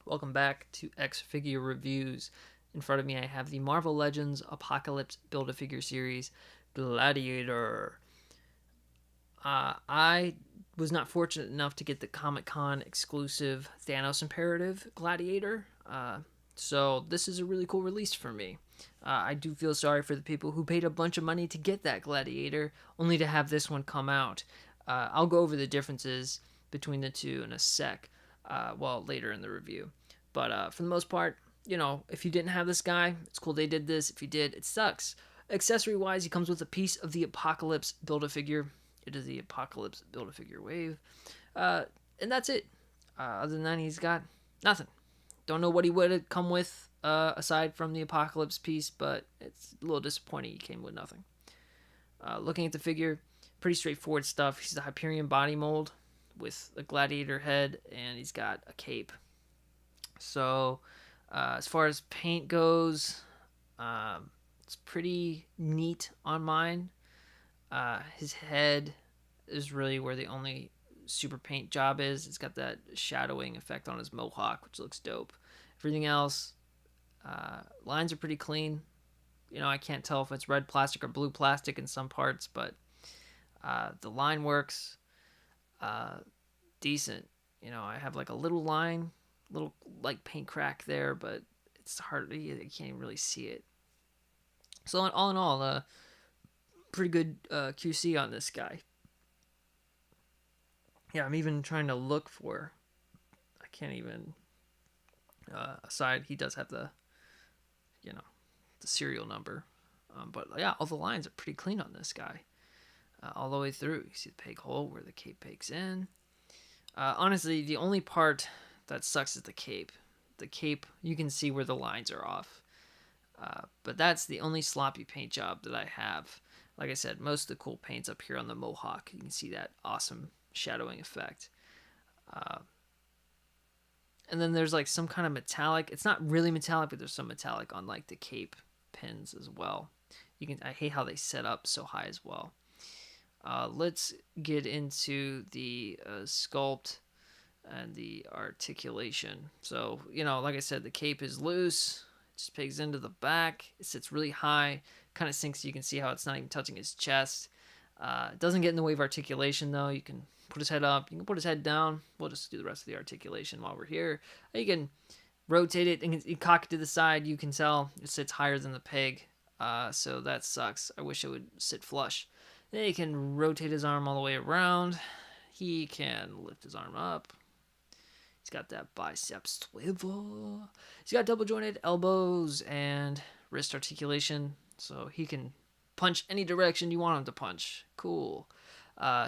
Welcome back to X Figure Reviews. In front of me I have the Marvel Legends Apocalypse Build-A-Figure series Gladiator. I was not fortunate enough to get the Comic-Con exclusive Thanos Imperative Gladiator, so this is a really cool release for me. I do feel sorry for the people who paid a bunch of money to get that Gladiator, only to have this one come out. I'll go over the differences between the two in a sec, later in the review. But for the most part, if you didn't have this guy, it's cool they did this. If you did, it sucks. Accessory wise, he comes with a piece of the Apocalypse Build-A-Figure. It is the Apocalypse Build-A-Figure wave. And that's it. Other than that, he's got nothing. Don't know what he would have come with aside from the Apocalypse piece, but it's a little disappointing he came with nothing. Looking at the figure, pretty straightforward stuff. He's the Hyperion body mold with a gladiator head, and he's got a cape. So, as far as paint goes, it's pretty neat on mine. His head is really where the only super paint job is. It's got that shadowing effect on his mohawk, which looks dope. Everything else, lines are pretty clean. I can't tell if it's red plastic or blue plastic in some parts, but the line works decent. I have like a little line, little like paint crack there, but it's hard. You can't even really see it. So all in all, pretty good QC on this guy. Yeah, I'm even trying to look for. I can't even. Aside, he does have the serial number, but yeah, all the lines are pretty clean on this guy, all the way through. You see the peg hole where the cape pegs in. Honestly, the only part that sucks is the cape. The cape, you can see where the lines are off. But that's the only sloppy paint job that I have. Like I said, most of the cool paint's up here on the mohawk. You can see that awesome shadowing effect. And then there's like some kind of metallic. It's not really metallic, but there's some metallic on like the cape pins as well. I hate how they set up so high as well. Let's get into the sculpt and the articulation. So, like I said, the cape is loose. It just pegs into the back. It sits really high. Kind of sinks so you can see how it's not even touching his chest. It doesn't get in the way of articulation, though. You can put his head up. You can put his head down. We'll just do the rest of the articulation while we're here. You can rotate it and you cock it to the side. You can tell it sits higher than the peg. So that sucks. I wish it would sit flush. Then he can rotate his arm all the way around. He can lift his arm up. He's got that bicep swivel. He's got double jointed elbows and wrist articulation. So he can punch any direction you want him to punch. Cool. Yeah.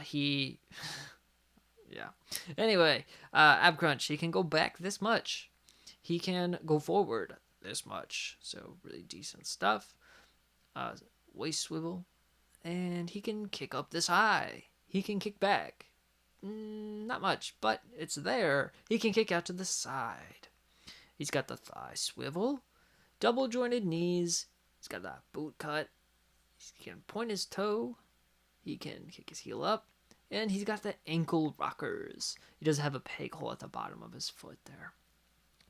Anyway, ab crunch. He can go back this much. He can go forward this much. So really decent stuff. Waist swivel. And he can kick up this high. He can kick back. Not much, but it's there. He can kick out to the side. He's got the thigh swivel. Double jointed knees. He's got that boot cut. He can point his toe. He can kick his heel up. And he's got the ankle rockers. He does have a peg hole at the bottom of his foot there.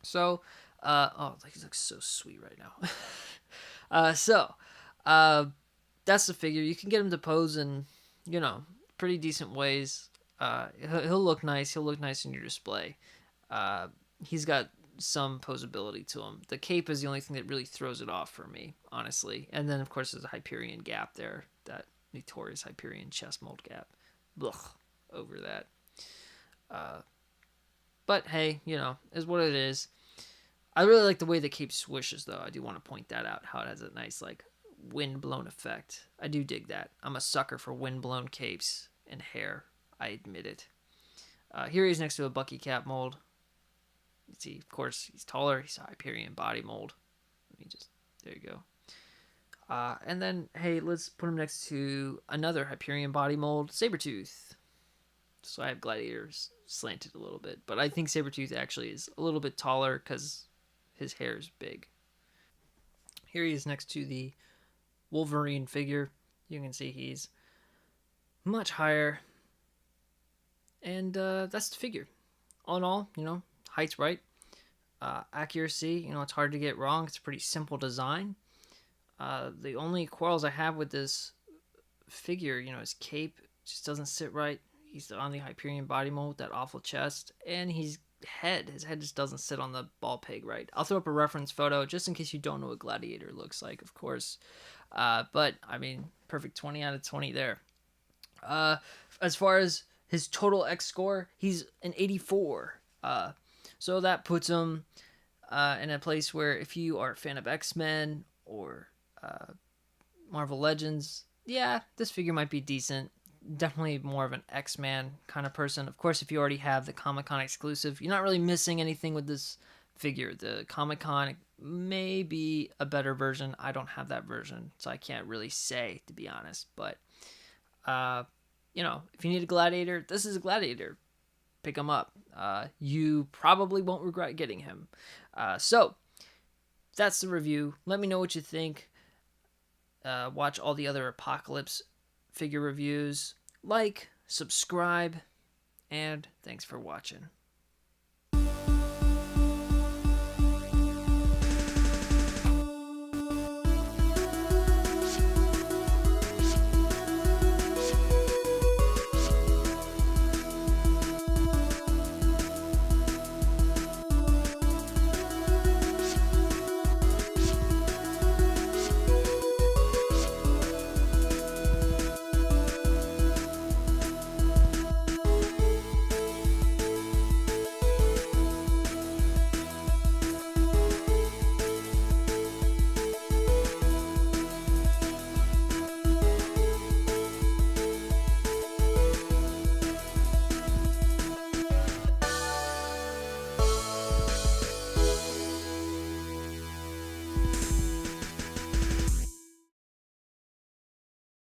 So, he looks so sweet right now. That's the figure. You can get him to pose in, pretty decent ways. He'll look nice. He'll look nice in your display. He's got some posability to him. The cape is the only thing that really throws it off for me, honestly. And then, of course, there's a Hyperion gap there. That notorious Hyperion chest mold gap. Blech, over that. But, hey, is what it is. I really like the way the cape swishes, though. I do want to point that out, how it has a nice, wind-blown effect. I do dig that. I'm a sucker for wind-blown capes and hair. I admit it. Here he is next to a Bucky cap mold. You see, of course, he's taller. He's a Hyperion body mold. There you go. And then, hey, let's put him next to another Hyperion body mold, Sabretooth. So I have Gladiators slanted a little bit. But I think Sabretooth actually is a little bit taller because his hair is big. Here he is next to the Wolverine figure. You can see he's much higher. And that's the figure. All in all, height's right. Accuracy, it's hard to get wrong. It's a pretty simple design. The only quarrels I have with this figure, his cape just doesn't sit right. He's on the Hyperion body mold with that awful chest, and his head just doesn't sit on the ball peg right. I'll throw up a reference photo just in case you don't know what Gladiator looks like, of course. But I mean, perfect 20 out of 20 there. As far as his total X score, he's an 84. So that puts him in a place where if you are a fan of X-Men or Marvel Legends, yeah, this figure might be decent. Definitely more of an X-Man kind of person. Of course, if you already have the Comic-Con exclusive, you're not really missing anything with this figure. The Comic-Con may be a better version. I don't have that version, so I can't really say, to be honest. But, if you need a Gladiator, this is a Gladiator. Pick him up. You probably won't regret getting him. So, that's the review. Let me know what you think. Watch all the other Apocalypse figure reviews. Like, subscribe, and thanks for watching.